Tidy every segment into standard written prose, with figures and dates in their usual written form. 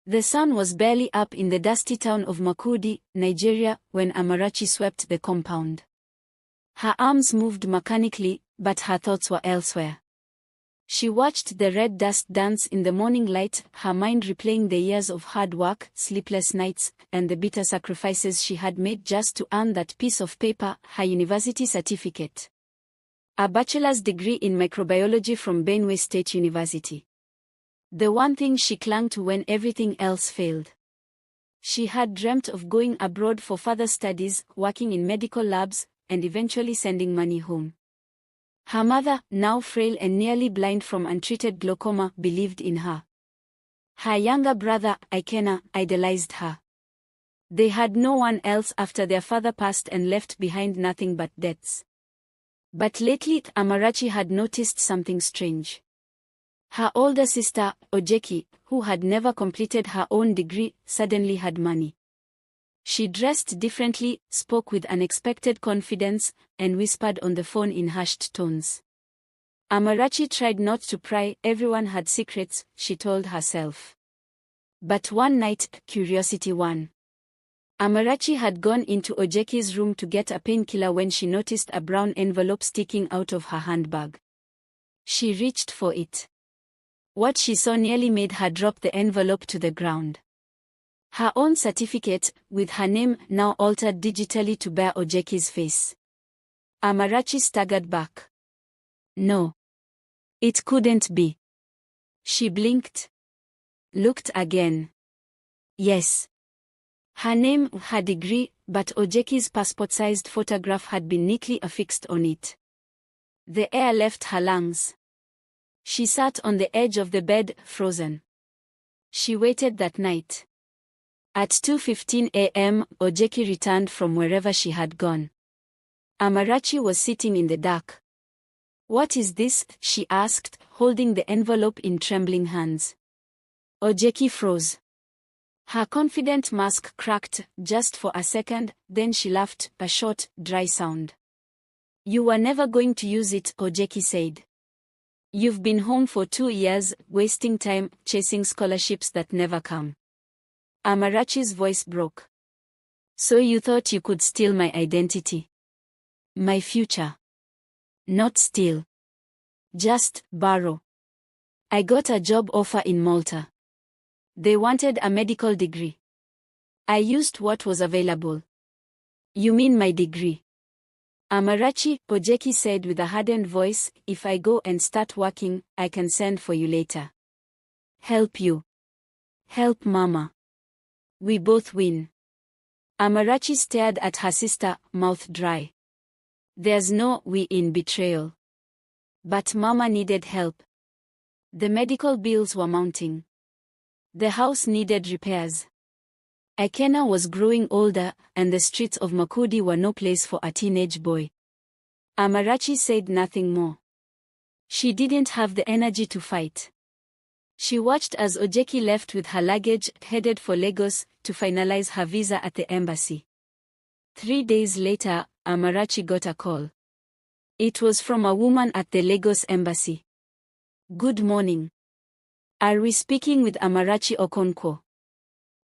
The sun was barely up in the dusty town of Makurdi, Nigeria, when Amarachi swept the compound. Her arms moved mechanically, but her thoughts were elsewhere. She watched the red dust dance in the morning light, her mind replaying the years of hard work, sleepless nights, and the bitter sacrifices she had made just to earn that piece of paper, her university certificate. A bachelor's degree in microbiology from Benue State University. The one thing she clung to when everything else failed. She had dreamt of going abroad for further studies, working in medical labs, and eventually sending money home. Her mother, now frail and nearly blind from untreated glaucoma, believed in her. Her younger brother, Ikena, idolized her. They had no one else after their father passed and left behind nothing but debts. But lately, Amarachi had noticed something strange. Her older sister, Ojeki, who had never completed her own degree, suddenly had money. She dressed differently, spoke with unexpected confidence, and whispered on the phone in hushed tones. Amarachi tried not to pry, everyone had secrets, she told herself. But one night, curiosity won. Amarachi had gone into Ojeki's room to get a painkiller when she noticed a brown envelope sticking out of her handbag. She reached for it. What she saw nearly made her drop the envelope to the ground. Her own certificate, with her name now altered digitally to bear Ojeki's face. Amarachi staggered back. No. It couldn't be. She blinked. Looked again. Yes. Her name, her degree, but Ojeki's passport-sized photograph had been neatly affixed on it. The air left her lungs. She sat on the edge of the bed, frozen. She waited that night. At 2:15 a.m., Ojeki returned from wherever she had gone. Amarachi was sitting in the dark. "What is this?" she asked, holding the envelope in trembling hands. Ojeki froze. Her confident mask cracked, just for a second, then she laughed, a short, dry sound. "You were never going to use it," Ojeki said. "You've been home for 2 years, wasting time, chasing scholarships that never come." Amarachi's voice broke. "So you thought you could steal my identity? My future? Not steal. Just borrow. I got a job offer in Malta. They wanted a medical degree. I used what was available." "You mean my degree?" "Amarachi," Ojeki said with a hardened voice, "if I go and start working, I can send for you later. Help you. Help Mama. We both win." Amarachi stared at her sister, mouth dry. "There's no we in betrayal." But Mama needed help. The medical bills were mounting. The house needed repairs. Ikena was growing older, and the streets of Makurdi were no place for a teenage boy. Amarachi said nothing more. She didn't have the energy to fight. She watched as Ojeki left with her luggage, headed for Lagos, to finalize her visa at the embassy. 3 days later, Amarachi got a call. It was from a woman at the Lagos embassy. "Good morning. Are we speaking with Amarachi Okonkwo?"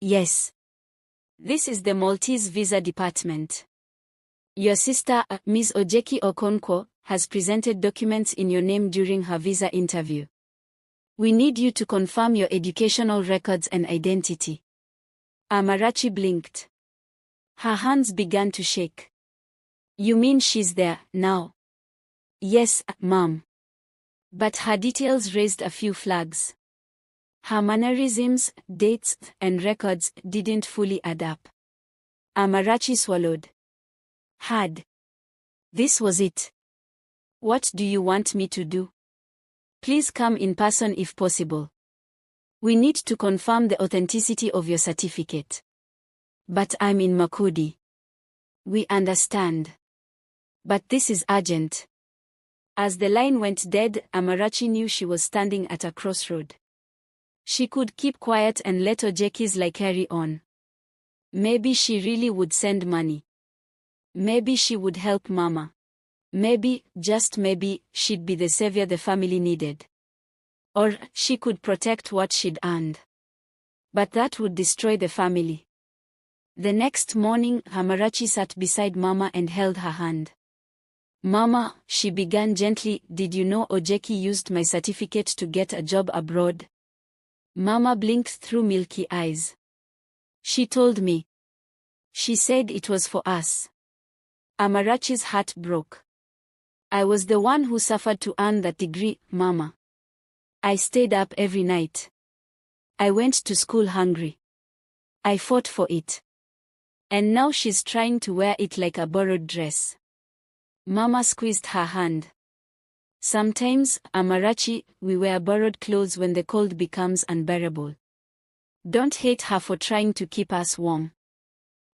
"Yes. This is the Maltese visa department. Your sister, Ms. Ojeki Okonkwo, has presented documents in your name during her visa interview. We need you to confirm your educational records and identity." Amarachi blinked. Her hands began to shake. "You mean she's there, now?" "Yes, ma'am." But her details raised a few flags. Her mannerisms, dates, and records didn't fully add up. Amarachi swallowed. Hard. This was it. "What do you want me to do?" "Please come in person if possible. We need to confirm the authenticity of your certificate." "But I'm in Makurdi." "We understand. But this is urgent." As the line went dead, Amarachi knew she was standing at a crossroad. She could keep quiet and let Ojeki's lie carry on. Maybe she really would send money. Maybe she would help Mama. Maybe, just maybe, she'd be the savior the family needed. Or she could protect what she'd earned. But that would destroy the family. The next morning, Amarachi sat beside Mama and held her hand. "Mama," she began gently, "did you know Ojeki used my certificate to get a job abroad?" Mama blinked through milky eyes. "She told me. She said it was for us." Amarachi's heart broke. "I was the one who suffered to earn that degree, Mama. I stayed up every night. I went to school hungry. I fought for it. And now she's trying to wear it like a borrowed dress." Mama squeezed her hand. "Sometimes, Amarachi, we wear borrowed clothes when the cold becomes unbearable. Don't hate her for trying to keep us warm."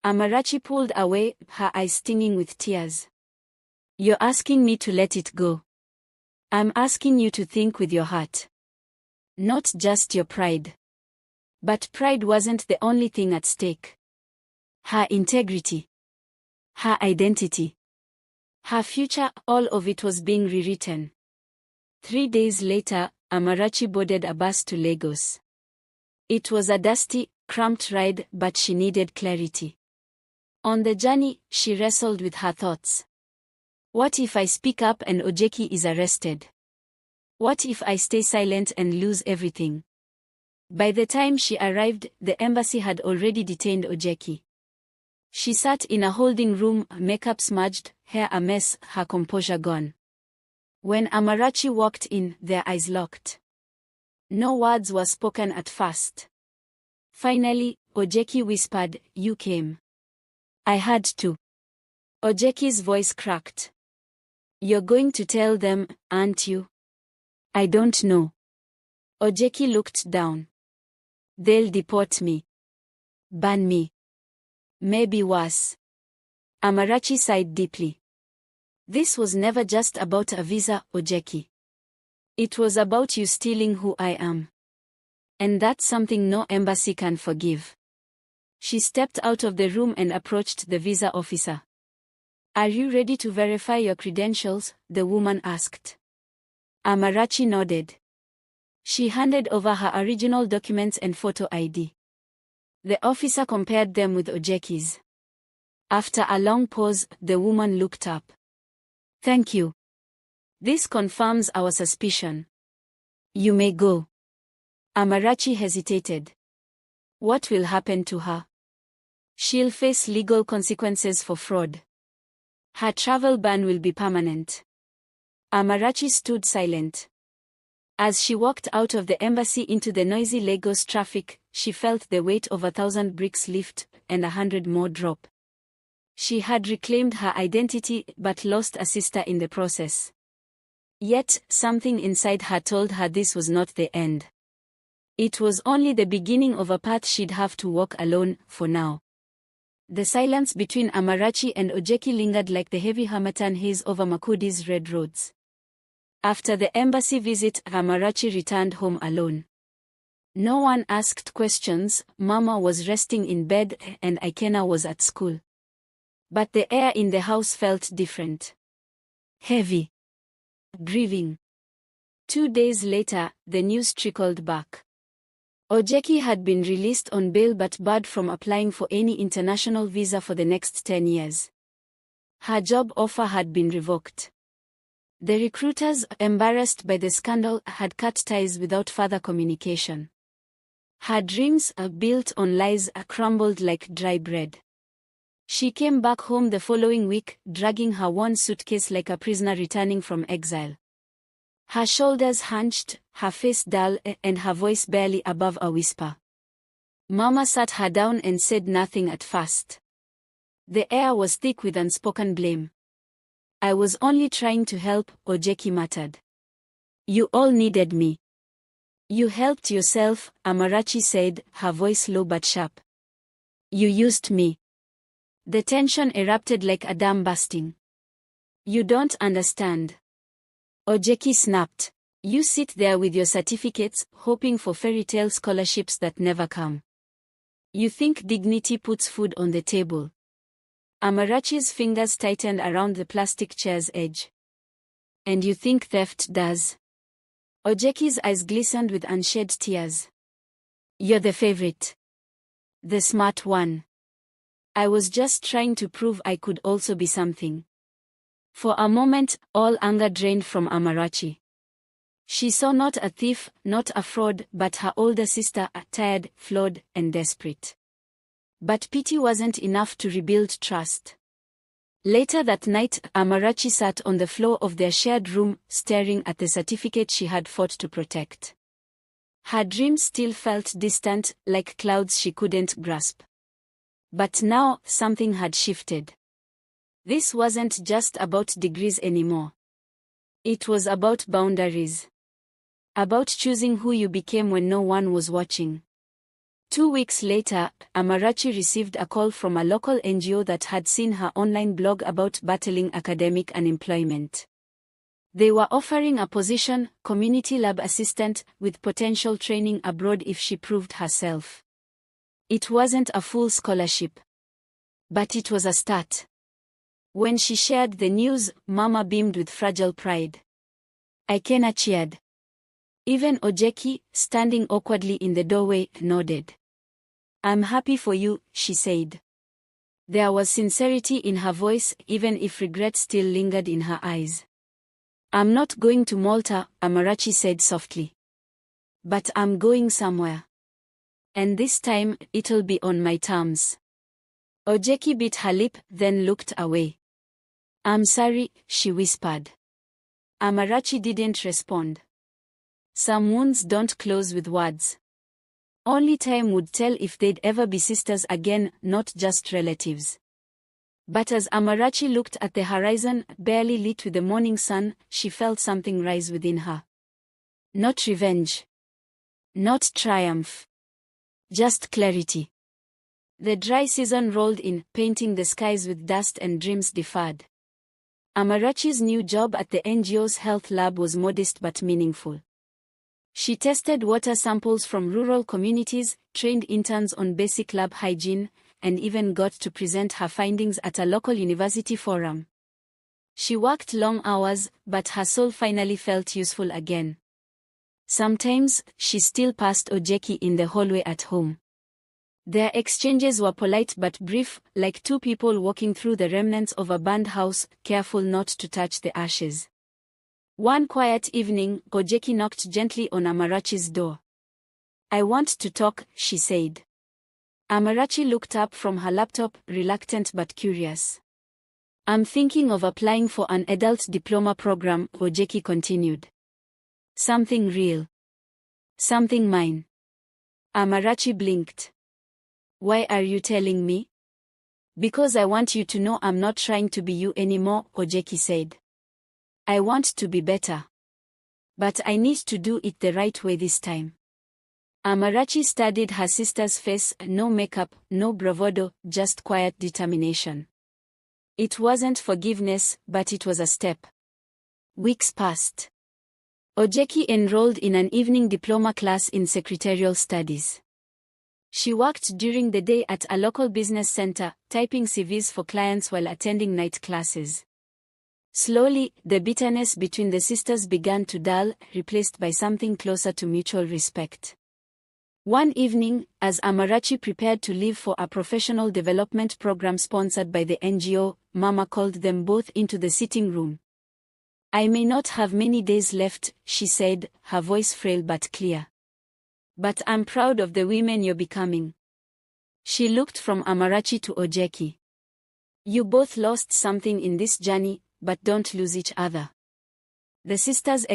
Amarachi pulled away, her eyes stinging with tears. "You're asking me to let it go. I'm asking you to think with your heart. Not just your pride." But pride wasn't the only thing at stake. Her integrity. Her identity. Her future, all of it was being rewritten. 3 days later, Amarachi boarded a bus to Lagos. It was a dusty, cramped ride, but she needed clarity. On the journey, she wrestled with her thoughts. What if I speak up and Ojeki is arrested? What if I stay silent and lose everything? By the time she arrived, the embassy had already detained Ojeki. She sat in a holding room, makeup smudged, hair a mess, her composure gone. When Amarachi walked in, their eyes locked. No words were spoken at first. Finally, Ojeki whispered, "You came." "I had to." Ojeki's voice cracked. "You're going to tell them, aren't you?" "I don't know." Ojeki looked down. "They'll deport me. Ban me. Maybe worse." Amarachi sighed deeply. "This was never just about a visa, Ojeki. It was about you stealing who I am. And that's something no embassy can forgive." She stepped out of the room and approached the visa officer. "Are you ready to verify your credentials?" the woman asked. Amarachi nodded. She handed over her original documents and photo ID. The officer compared them with Ojeki's. After a long pause, the woman looked up. "Thank you. This confirms our suspicion. You may go." Amarachi hesitated. What will happen to her? She'll face legal consequences for fraud. Her travel ban will be permanent. Amarachi stood silent. As she walked out of the embassy into the noisy Lagos traffic, she felt the weight of 1,000 bricks lift, and 100 more drop. She had reclaimed her identity but lost a sister in the process. Yet, something inside her told her this was not the end. It was only the beginning of a path she'd have to walk alone, for now. The silence between Amarachi and Ojeki lingered like the heavy harmattan haze over Makurdi's red roads. After the embassy visit, Amarachi returned home alone. No one asked questions. Mama was resting in bed, and Ikena was at school. But the air in the house felt different. Heavy. Grieving. 2 days later, the news trickled back. Ojeki had been released on bail but barred from applying for any international visa for the next 10 years. Her job offer had been revoked. The recruiters, embarrassed by the scandal, had cut ties without further communication. Her dreams, built on lies, crumbled like dry bread. She came back home the following week, dragging her worn suitcase like a prisoner returning from exile. Her shoulders hunched, her face dull, and her voice barely above a whisper. Mama sat her down and said nothing at first. The air was thick with unspoken blame. "I was only trying to help," Ojeki muttered. "You all needed me." "You helped yourself," Amarachi said, her voice low but sharp. "You used me." The tension erupted like a dam bursting. "You don't understand." Ojeki snapped. "You sit there with your certificates, hoping for fairy tale scholarships that never come. You think dignity puts food on the table." Amarachi's fingers tightened around the plastic chair's edge. "And you think theft does?" Ojeki's eyes glistened with unshed tears. You're the favorite. The smart one. I was just trying to prove I could also be something. For a moment, all anger drained from Amarachi. She saw not a thief, not a fraud, but her older sister, tired, flawed, and desperate. But pity wasn't enough to rebuild trust. Later that night, Amarachi sat on the floor of their shared room, staring at the certificate she had fought to protect. Her dreams still felt distant, like clouds she couldn't grasp. But now, something had shifted. This wasn't just about degrees anymore. It was about boundaries. About choosing who you became when no one was watching. 2 weeks later, Amarachi received a call from a local NGO that had seen her online blog about battling academic unemployment. They were offering a position, community lab assistant, with potential training abroad if she proved herself. It wasn't a full scholarship. But it was a start. When she shared the news, Mama beamed with fragile pride. Ikena cheered. Even Ojeki, standing awkwardly in the doorway, nodded. I'm happy for you, she said. There was sincerity in her voice, even if regret still lingered in her eyes. I'm not going to Malta, Amarachi said softly. But I'm going somewhere. And this time, it'll be on my terms. Ojeki bit her lip, then looked away. I'm sorry, she whispered. Amarachi didn't respond. Some wounds don't close with words. Only time would tell if they'd ever be sisters again, not just relatives. But as Amarachi looked at the horizon, barely lit with the morning sun, she felt something rise within her. Not revenge. Not triumph. Just clarity. The dry season rolled in, painting the skies with dust and dreams deferred. Amarachi's new job at the NGO's health lab was modest but meaningful. She tested water samples from rural communities, trained interns on basic lab hygiene, and even got to present her findings at a local university forum. She worked long hours, but her soul finally felt useful again. Sometimes, she still passed Ojeki in the hallway at home. Their exchanges were polite but brief, like two people walking through the remnants of a burned house, careful not to touch the ashes. One quiet evening, Ojeki knocked gently on Amarachi's door. I want to talk, she said. Amarachi looked up from her laptop, reluctant but curious. I'm thinking of applying for an adult diploma program, Ojeki continued. Something real. Something mine. Amarachi blinked. Why are you telling me? Because I want you to know I'm not trying to be you anymore, Ojeki said. I want to be better. But I need to do it the right way this time. Amarachi studied her sister's face, no makeup, no bravado, just quiet determination. It wasn't forgiveness, but it was a step. Weeks passed. Ojeki enrolled in an evening diploma class in secretarial studies. She worked during the day at a local business center, typing CVs for clients while attending night classes. Slowly, the bitterness between the sisters began to dull, replaced by something closer to mutual respect. One evening, as Amarachi prepared to leave for a professional development program sponsored by the NGO, Mama called them both into the sitting room. I may not have many days left, she said, her voice frail but clear. But I'm proud of the women you're becoming. She looked from Amarachi to Ojeki. You both lost something in this journey, but don't lose each other. The sisters